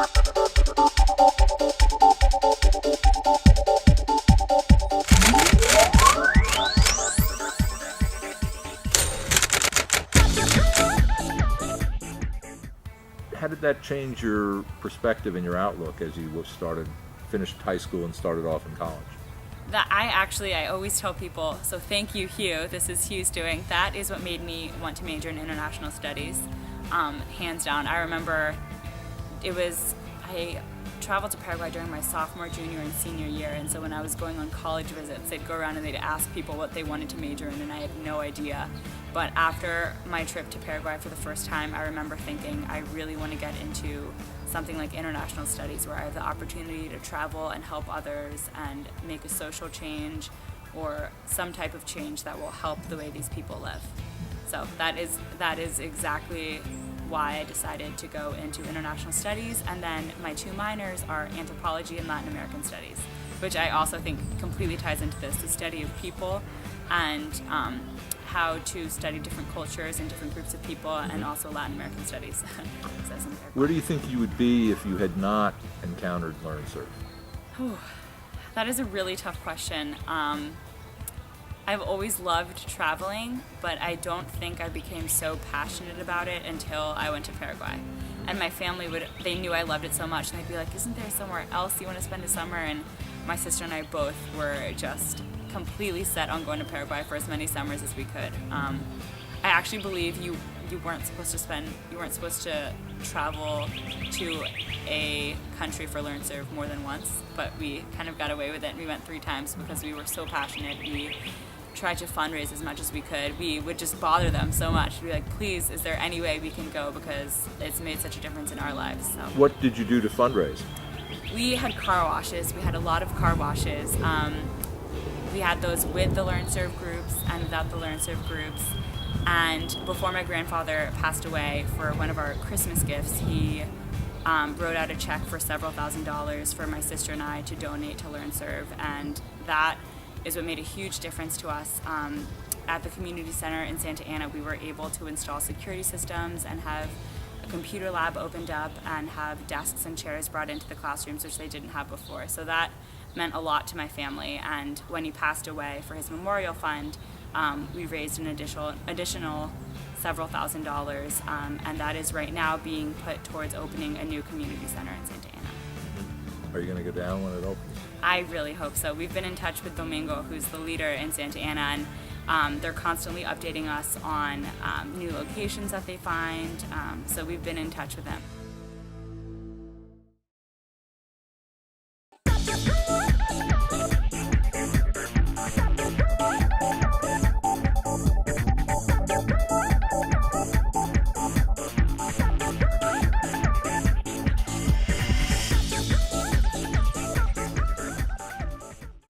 How did that change your perspective and your outlook as you finished high school and started off in college? I always tell people, so thank you, Hugh, this is Hugh's doing, that is what made me want to major in international studies, hands down. I remember I traveled to Paraguay during my sophomore, junior, and senior year, and so when I was going on college visits, they'd go around and they'd ask people what they wanted to major in, and I had no idea. But after my trip to Paraguay for the first time, I remember thinking, I really want to get into something like international studies, where I have the opportunity to travel and help others and make a social change or some type of change that will help the way these people live. So that is exactly why I decided to go into international studies. And then my two minors are anthropology and Latin American studies, which I also think completely ties into this, the study of people and how to study different cultures and different groups of people, and also Latin American studies. Where do you think you would be if you had not encountered LearnServe? That is a really tough question. I've always loved traveling, but I don't think I became so passionate about it until I went to Paraguay. And my family they knew I loved it so much, and they'd be like, isn't there somewhere else you want to spend a summer? And my sister and I both were just completely set on going to Paraguay for as many summers as we could. I actually believe you weren't supposed to travel to a country for LearnServe more than once, but we kind of got away with it, and we went 3 times because we were so passionate. We tried to fundraise as much as we could. We would just bother them so much. We'd be like, please, is there any way we can go, because it's made such a difference in our lives. So. What did you do to fundraise? We had car washes. We had a lot of car washes. We had those with the LearnServe groups and without the LearnServe groups. And before my grandfather passed away, for one of our Christmas gifts, he wrote out a check for several $1,000s for my sister and I to donate to LearnServe. And that is what made a huge difference to us. At the community center in Santa Ana, we were able to install security systems and have a computer lab opened up and have desks and chairs brought into the classrooms, which they didn't have before. So that meant a lot to my family. And when he passed away, for his memorial fund, we raised an additional several $1,000s, and that is right now being put towards opening a new community center in Santa Ana. Are you going to go down when it opens? I really hope so. We've been in touch with Domingo, who's the leader in Santa Ana, and they're constantly updating us on new locations that they find, so we've been in touch with them.